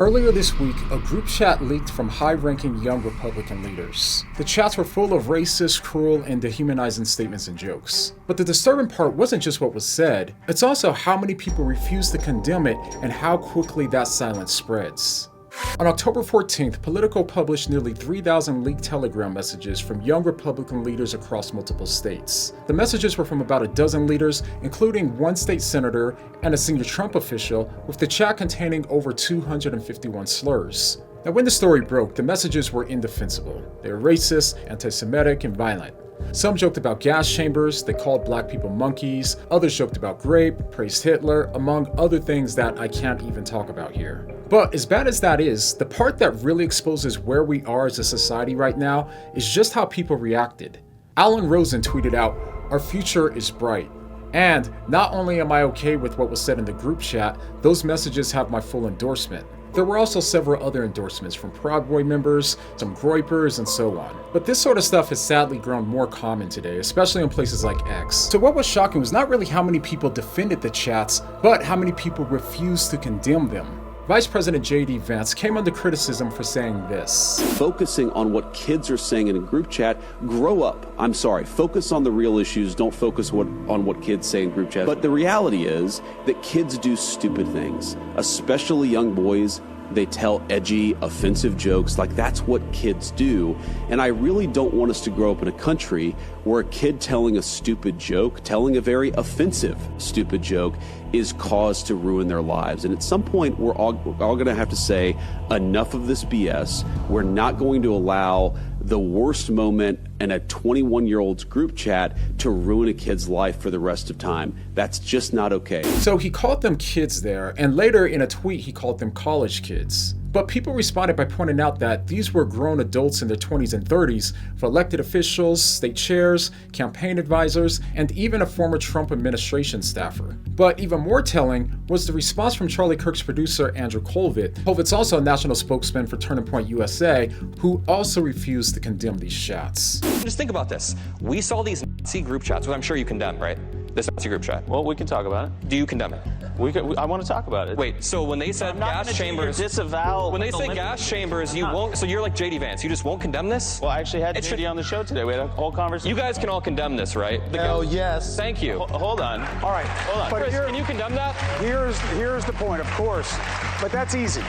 Earlier this week, a group chat leaked from high-ranking young Republican leaders. The chats were full of racist, cruel, and dehumanizing statements and jokes. But the disturbing part wasn't just what was said, it's also how many people refused to condemn it and how quickly that silence spreads. On October 14th, Politico published nearly 3,000 leaked Telegram messages from young Republican leaders across multiple states. The messages were from about a dozen leaders, including one state senator and a senior Trump official, with the chat containing over 251 slurs. Now, when the story broke, the messages were indefensible. They were racist, anti-Semitic, and violent. Some joked about gas chambers, they called black people monkeys, others joked about grape, praised Hitler, among other things that I can't even talk about here. But as bad as that is, the part that really exposes where we are as a society right now is just how people reacted. Alan Rosen tweeted out, "Our future is bright." And not only am I okay with what was said in the group chat, those messages have my full endorsement. There were also several other endorsements from Proud Boy members, some groypers, and so on. But this sort of stuff has sadly grown more common today, especially on places like X. So what was shocking was not really how many people defended the chats, but how many people refused to condemn them. Vice President J.D. Vance came under criticism for saying this. Focusing on what kids are saying in a group chat, grow up. I'm sorry, focus on the real issues, don't focus on what kids say in group chat. But the reality is that kids do stupid things, especially young boys. They tell edgy, offensive jokes, like that's what kids do. And I really don't want us to grow up in a country where a kid telling a stupid joke, telling a very offensive stupid joke, is cause to ruin their lives. And at some point, we're all going to have to say, enough of this BS. We're not going to allow the worst moment in a 21-year-old's group chat to ruin a kid's life for the rest of time. That's just not okay. So he called them kids there, and later in a tweet he called them college kids. But people responded by pointing out that these were grown adults in their 20s and 30s, for elected officials, state chairs, campaign advisors, and even a former Trump administration staffer. But even more telling was the response from Charlie Kirk's producer Andrew Colvett. Colvett's also a national spokesman for Turning Point USA, who also refused to condemn these chats. Just think about this. We saw these Nazi group chats, which I'm sure you condemn, right? This Nazi group chat. Well, we can talk about it. Do you condemn it? I want to talk about it. Wait, so when they said gas chambers, disavow. when they say gas chambers, you won't. So you're like JD Vance. You just won't condemn this? Well, I actually had JD on the show today. We had a whole conversation. You guys can all condemn this, right? Hell yes. Thank you. Hold on. All right. Hold on. But Chris, can you condemn that? here's the point, of course. But that's easy.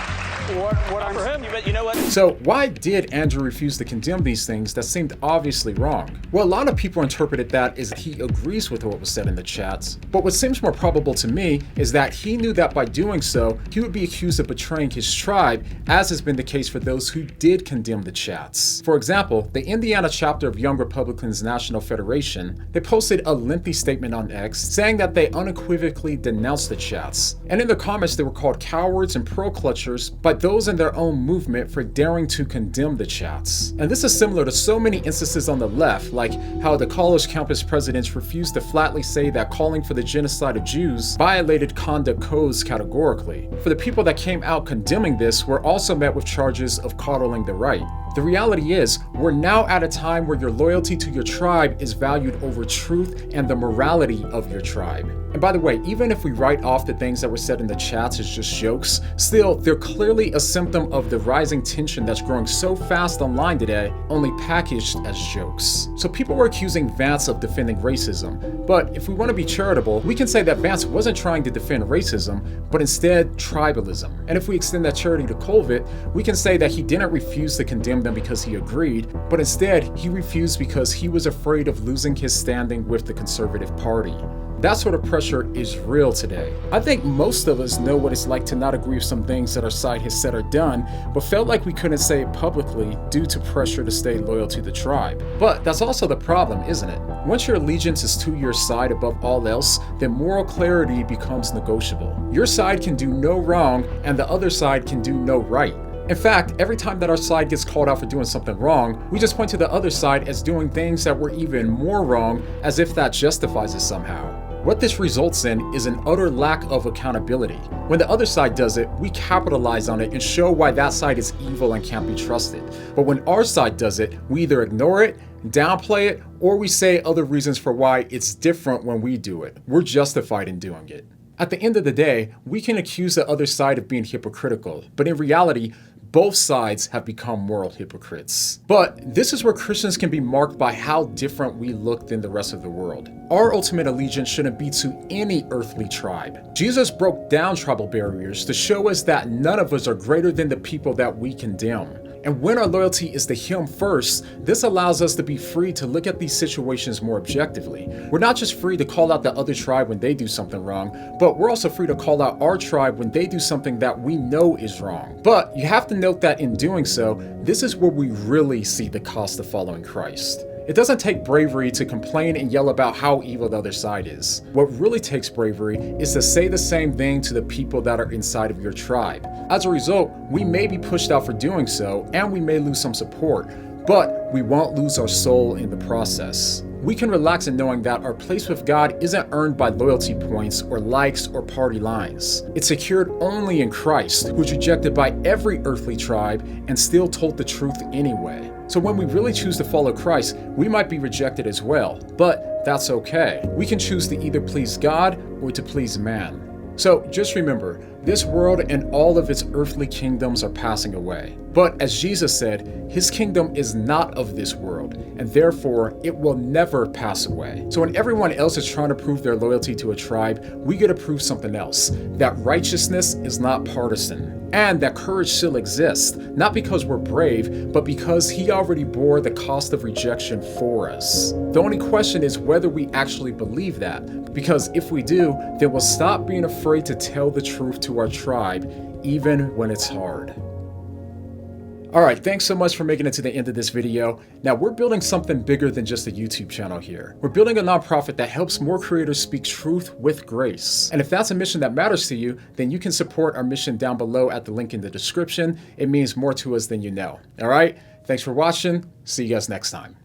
What I'm For him, you know what? So why did Andrew refuse to condemn these things that seemed obviously wrong? Well, a lot of people interpreted that as he agrees with what was said in the chats. But what seems more probable to me is that he knew that by doing so, he would be accused of betraying his tribe, as has been the case for those who did condemn the chats. For example, the Indiana chapter of Young Republicans National Federation, they posted a lengthy statement on X saying that they unequivocally denounced the chats. And in the comments, they were called cowards and pearl-clutchers by those in their own movement for daring to condemn the chats. And this is similar to so many instances on the left, like how the college campus presidents refused to flatly say that calling for the genocide of Jews violated conduct codes categorically. For the people that came out condemning this were also met with charges of coddling the right. The reality is, we're now at a time where your loyalty to your tribe is valued over truth and the morality of your tribe. And by the way, even if we write off the things that were said in the chats as just jokes, still, they're clearly a symptom of the rising tension that's growing so fast online today, only packaged as jokes. So people were accusing Vance of defending racism, but if we want to be charitable, we can say that Vance wasn't trying to defend racism, but instead tribalism. And if we extend that charity to Colvett, we can say that he didn't refuse to condemn them because he agreed, but instead he refused because he was afraid of losing his standing with the conservative party. That sort of pressure is real today. I think most of us know what it's like to not agree with some things that our side has said or done, but felt like we couldn't say it publicly due to pressure to stay loyal to the tribe. But that's also the problem, isn't it? Once your allegiance is to your side above all else, then moral clarity becomes negotiable. Your side can do no wrong, and the other side can do no right. In fact, every time that our side gets called out for doing something wrong, we just point to the other side as doing things that were even more wrong, as if that justifies it somehow. What this results in is an utter lack of accountability. When the other side does it, we capitalize on it and show why that side is evil and can't be trusted. But when our side does it, we either ignore it, downplay it, or we say other reasons for why it's different when we do it. We're justified in doing it. At the end of the day, we can accuse the other side of being hypocritical, but in reality, both sides have become moral hypocrites. But this is where Christians can be marked by how different we look than the rest of the world. Our ultimate allegiance shouldn't be to any earthly tribe. Jesus broke down tribal barriers to show us that none of us are greater than the people that we condemn. And when our loyalty is to Him first, this allows us to be free to look at these situations more objectively. We're not just free to call out the other tribe when they do something wrong, but we're also free to call out our tribe when they do something that we know is wrong. But you have to note that in doing so, this is where we really see the cost of following Christ. It doesn't take bravery to complain and yell about how evil the other side is. What really takes bravery is to say the same thing to the people that are inside of your tribe. As a result, we may be pushed out for doing so, and we may lose some support, but we won't lose our soul in the process. We can relax in knowing that our place with God isn't earned by loyalty points or likes or party lines. It's secured only in Christ, who was rejected by every earthly tribe and still told the truth anyway. So when we really choose to follow Christ, we might be rejected as well, but that's okay. We can choose to either please God or to please man. So just remember, this world and all of its earthly kingdoms are passing away. But as Jesus said, His kingdom is not of this world, and therefore it will never pass away. So when everyone else is trying to prove their loyalty to a tribe, we get to prove something else, that righteousness is not partisan, and that courage still exists, not because we're brave, but because He already bore the cost of rejection for us. The only question is whether we actually believe that, because if we do, then we'll stop being afraid to tell the truth to our tribe, even when it's hard. Alright, thanks so much for making it to the end of this video. Now, we're building something bigger than just a YouTube channel here. We're building a nonprofit that helps more creators speak truth with grace. And if that's a mission that matters to you, then you can support our mission down below at the link in the description. It means more to us than you know. Alright, thanks for watching. See you guys next time.